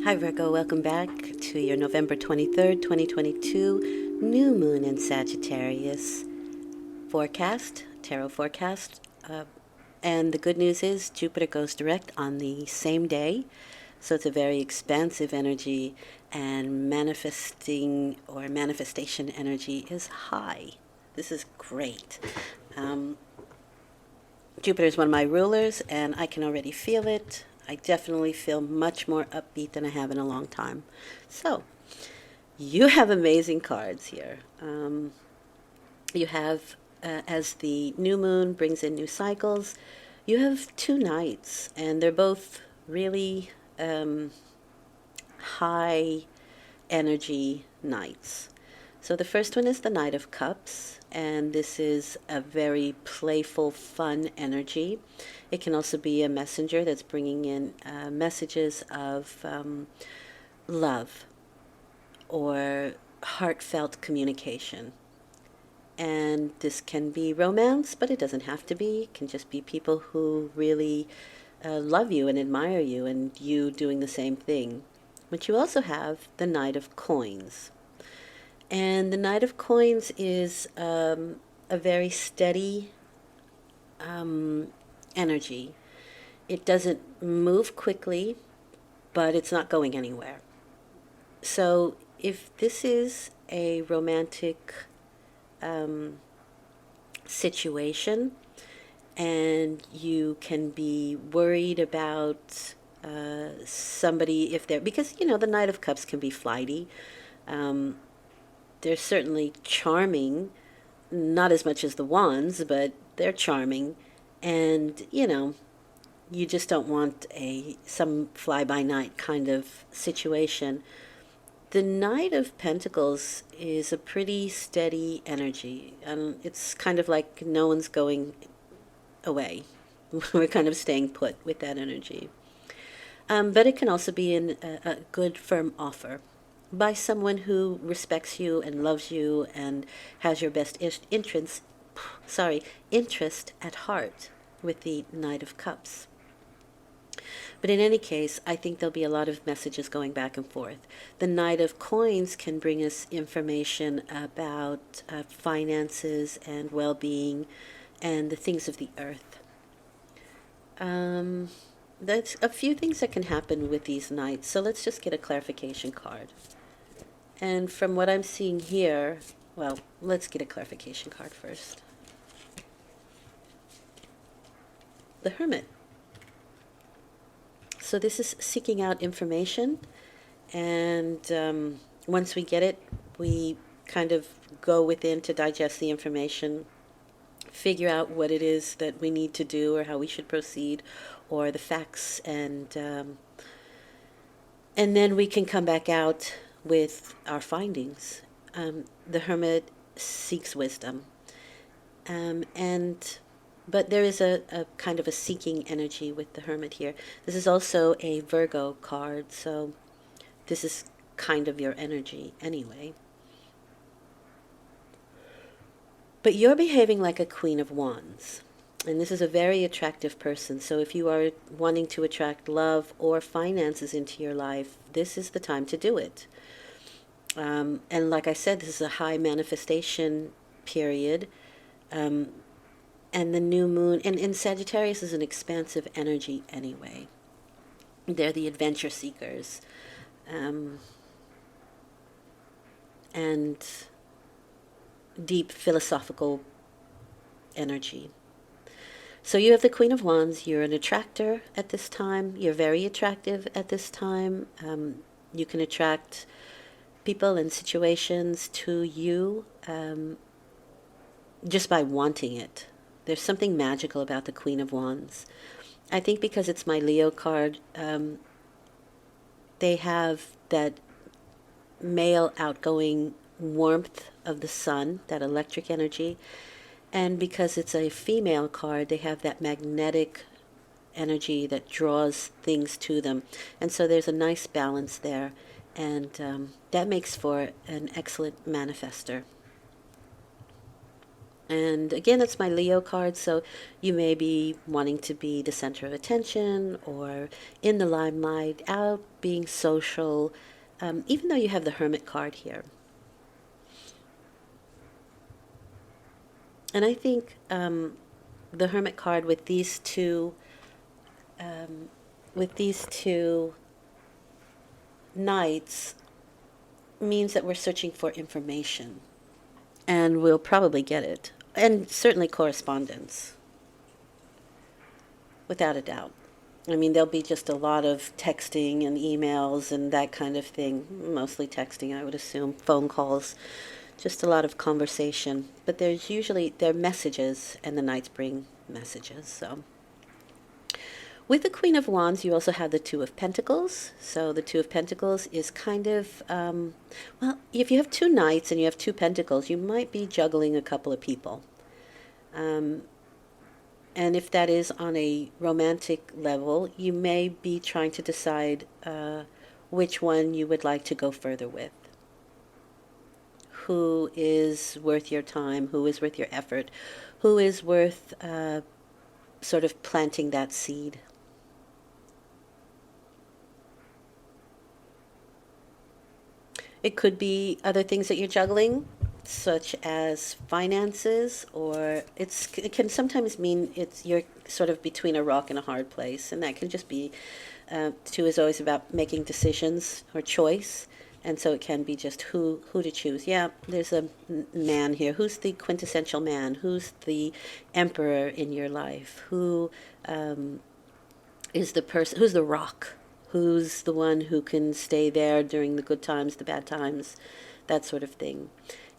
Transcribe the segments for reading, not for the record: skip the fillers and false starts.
Hi Virgo, welcome back to your November 23rd, 2022 new moon in Sagittarius forecast, tarot forecast. And the good news is Jupiter goes direct on the same day. So it's a very expansive energy, and manifesting or manifestation energy is high. This is great. Um, Jupiter is one of my rulers, and I can already feel it. I definitely feel much more upbeat than I have in a long time. So, you have amazing cards here. You have, as the new moon brings in new cycles, you have two nights, and they're both really high energy nights. So the first one is the Knight of Cups, and this is a very playful, fun energy. It can also be a messenger that's bringing in messages of love or heartfelt communication. And this can be romance, but it doesn't have to be. It can just be people who really love you and admire you, and you doing the same thing. But you also have the Knight of Coins. And the Knight of Coins is a very steady energy. It doesn't move quickly, but it's not going anywhere. So if this is a romantic situation, and you can be worried about somebody, if they're, because the Knight of Cups can be flighty. They're certainly charming, not as much as the Wands, but they're charming. And you just don't want some fly by night kind of situation. The Knight of Pentacles is a pretty steady energy. It's kind of like no one's going away. We're kind of staying put with that energy. But it can also be a good, firm offer by someone who respects you and loves you and has your best interest at heart with the Knight of Cups. But in any case, I think there'll be a lot of messages going back and forth. The Knight of Coins can bring us information about finances and well-being and the things of the earth. That's a few things that can happen with these knights. So let's just get a clarification card. And from what I'm seeing here, well, let's get a clarification card first. The Hermit. So this is seeking out information, and once we get it, we kind of go within to digest the information, figure out what it is that we need to do or how we should proceed, or the facts, and then we can come back out with our findings. The Hermit seeks wisdom, but there is a kind of a seeking energy with the Hermit here. This is also a Virgo card, so this is kind of your energy anyway. But you're behaving like a Queen of Wands. And this is a very attractive person. So if you are wanting to attract love or finances into your life, this is the time to do it. And like I said, this is a high manifestation period. And the new moon, and Sagittarius is an expansive energy anyway. They're the adventure seekers. And deep philosophical energy. So you have the Queen of Wands. You're an attractor at this time. You're very attractive at this time. You can attract people and situations to you just by wanting it. There's something magical about the Queen of Wands. I think because it's my Leo card, they have that male outgoing warmth of the sun, that electric energy. And because it's a female card, they have that magnetic energy that draws things to them. And so there's a nice balance there. And that makes for an excellent manifester. And again, it's my Leo card, so you may be wanting to be the center of attention or in the limelight, out being social, even though you have the Hermit card here. And I think the Hermit card with these two knights means that we're searching for information, and we'll probably get it, and certainly correspondence, without a doubt. I mean, there'll be just a lot of texting and emails and that kind of thing, mostly texting, I would assume, phone calls, just a lot of conversation. But there are messages, and the knights bring messages. So with the Queen of Wands, you also have the Two of Pentacles. So the Two of Pentacles is kind of, well, if you have two knights and you have two pentacles, you might be juggling a couple of people. And if that is on a romantic level, you may be trying to decide which one you would like to go further with. Who is worth your time? Who is worth your effort? Who is worth sort of planting that seed? It could be other things that you're juggling, such as finances, or it can sometimes mean you're sort of between a rock and a hard place, and that can just be, two is always about making decisions or choice, and so it can be just who to choose. Yeah, there's a man here. Who's the quintessential man? Who's the emperor in your life? Who is the person? Who's the rock? Who's the one who can stay there during the good times, the bad times, that sort of thing.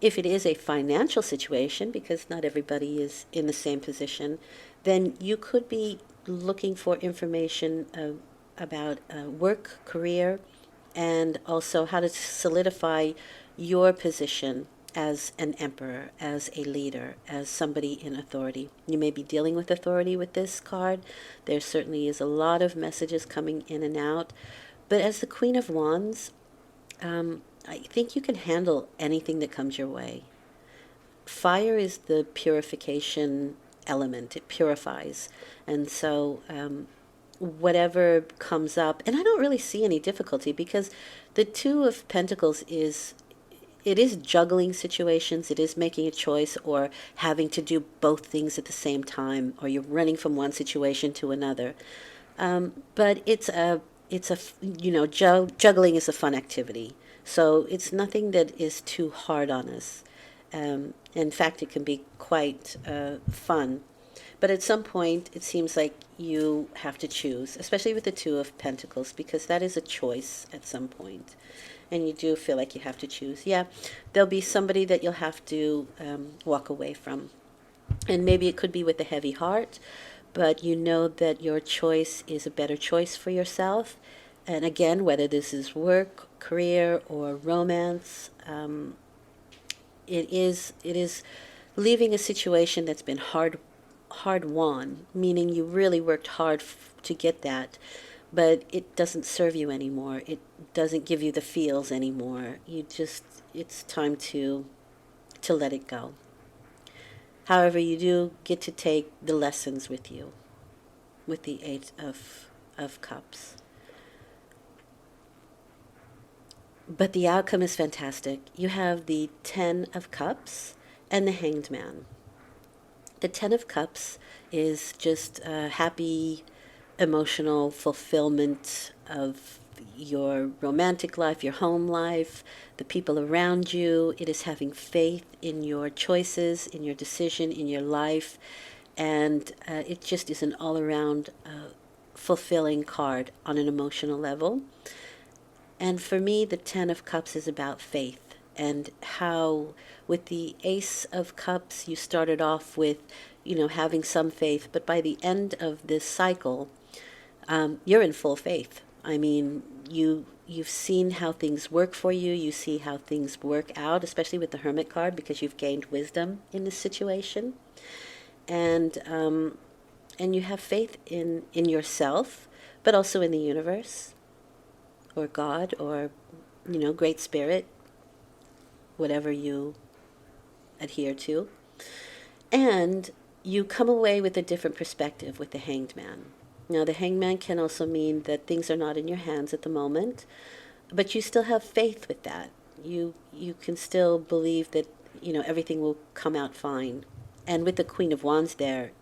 If it is a financial situation, because not everybody is in the same position, then you could be looking for information about work, career, and also how to solidify your position as an emperor, as a leader, as somebody in authority. You may be dealing with authority with this card. There certainly is a lot of messages coming in and out. But as the Queen of Wands, I think you can handle anything that comes your way. Fire is the purification element. It purifies. And so whatever comes up, and I don't really see any difficulty, because the Two of Pentacles it is juggling situations. It is making a choice, or having to do both things at the same time, or you're running from one situation to another. But juggling is a fun activity. So it's nothing that is too hard on us. In fact, it can be quite fun. But at some point, it seems like you have to choose, especially with the Two of Pentacles, because that is a choice at some point. And you do feel like you have to choose. Yeah, there'll be somebody that you'll have to walk away from. And maybe it could be with a heavy heart, but you know that your choice is a better choice for yourself. And again, whether this is work, career, or romance, it is leaving a situation that's been hard won, meaning you really worked hard to get that, but it doesn't serve you anymore. It doesn't give you the feels anymore. It's time to let it go. However, you do get to take the lessons with you, with the Eight of Cups. But the outcome is fantastic. You have the Ten of Cups and the Hanged Man. The Ten of Cups is just a happy, emotional fulfillment of your romantic life, your home life, the people around you. It is having faith in your choices, in your decision, in your life. And it just is an all-around fulfilling card on an emotional level. And for me, the Ten of Cups is about faith, and how with the Ace of Cups, you started off with, having some faith, but by the end of this cycle, you're in full faith. I mean, you've seen how things work for you. You see how things work out, especially with the Hermit card, because you've gained wisdom in this situation, and you have faith in yourself, but also in the universe, or God, or Great Spirit, whatever you adhere to. And you come away with a different perspective with the Hanged Man. Now, the Hanged Man can also mean that things are not in your hands at the moment, but you still have faith with that. You can still believe that, everything will come out fine. And with the Queen of Wands there,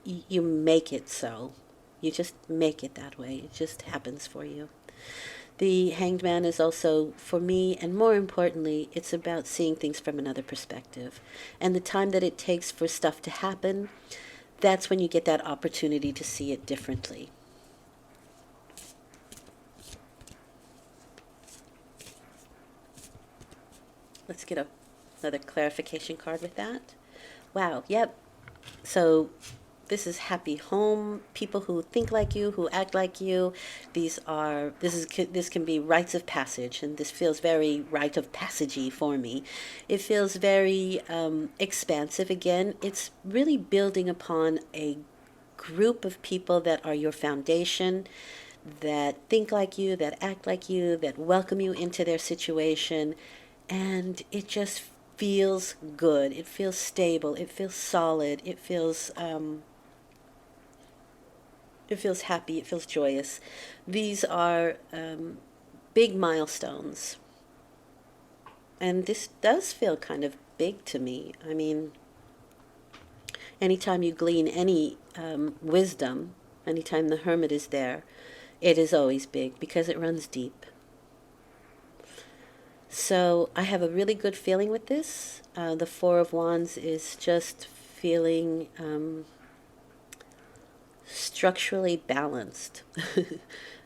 you make it so. You just make it that way. It just happens for you. The Hanged Man is also, for me, and more importantly, it's about seeing things from another perspective. And the time that it takes for stuff to happen, that's when you get that opportunity to see it differently. Let's get another clarification card with that. Wow, yep. So this is happy home, people who think like you, who act like you. This can be rites of passage, and this feels very rite of passagey for me. It feels very expansive. Again, it's really building upon a group of people that are your foundation, that think like you, that act like you, that welcome you into their situation, and it just feels good. It feels stable. It feels solid. It feels happy. It feels joyous. These are big milestones. And this does feel kind of big to me. I mean, anytime you glean any wisdom, anytime the Hermit is there, it is always big because it runs deep. So I have a really good feeling with this. The Four of Wands is just feeling structurally balanced,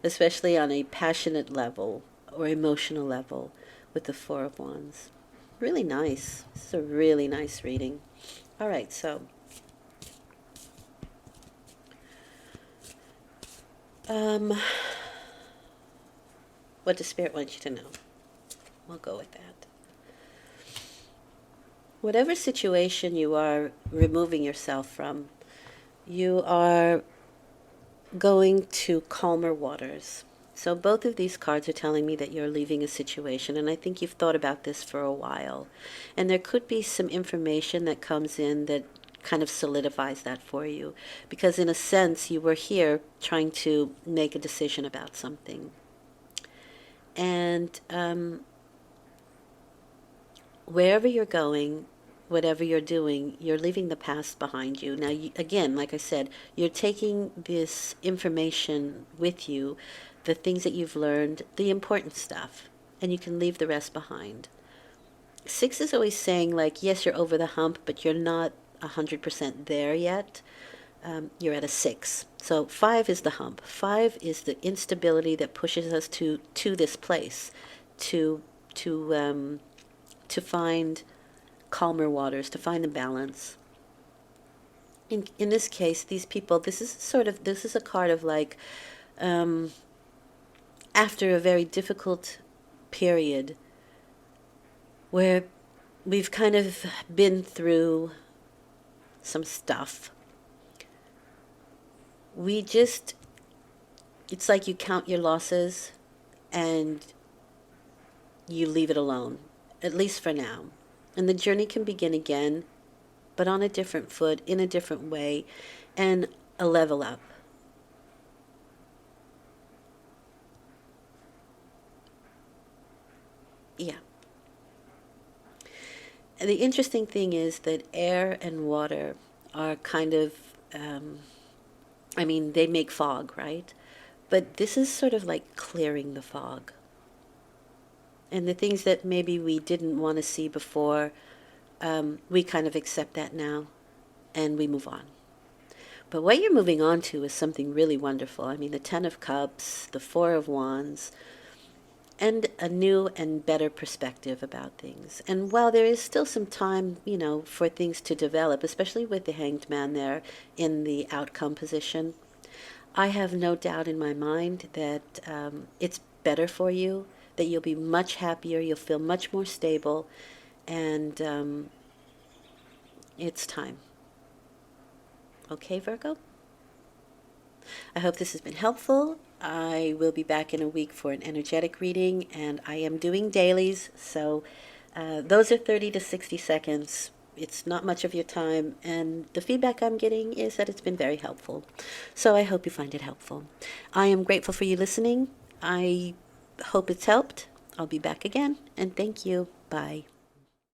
especially on a passionate level or emotional level with the Four of Wands. Really nice. This is a really nice reading. All right, so what does Spirit want you to know? We'll go with that. Whatever situation you are removing yourself from, you are going to calmer waters. So both of these cards are telling me that you're leaving a situation, and I think you've thought about this for a while. And there could be some information that comes in that kind of solidifies that for you. Because in a sense, you were here trying to make a decision about something. And wherever you're going, whatever you're doing, you're leaving the past behind you. Now, again, like I said, you're taking this information with you, the things that you've learned, the important stuff, and you can leave the rest behind. 6 is always saying, like, yes, you're over the hump, but you're not 100% there yet. You're at a 6. So 5 is the hump. 5 is the instability that pushes us to this place, to find calmer waters, to find the balance. In this case, these people, this is a card of like, after a very difficult period where we've kind of been through some stuff, it's like you count your losses and you leave it alone, at least for now. And the journey can begin again, but on a different foot, in a different way, and a level up. Yeah. And the interesting thing is that air and water are kind of, they make fog, right? But this is sort of like clearing the fog. And the things that maybe we didn't want to see before, we kind of accept that now, and we move on. But what you're moving on to is something really wonderful. I mean, the 10 of Cups, the 4 of Wands, and a new and better perspective about things. And while there is still some time, for things to develop, especially with the Hanged Man there in the outcome position, I have no doubt in my mind that it's better for you, that you'll be much happier, you'll feel much more stable, and it's time. Okay, Virgo? I hope this has been helpful. I will be back in a week for an energetic reading, and I am doing dailies, so those are 30 to 60 seconds. It's not much of your time, and the feedback I'm getting is that it's been very helpful. So I hope you find it helpful. I am grateful for you listening. I hope it's helped. I'll be back again, and thank you. Bye.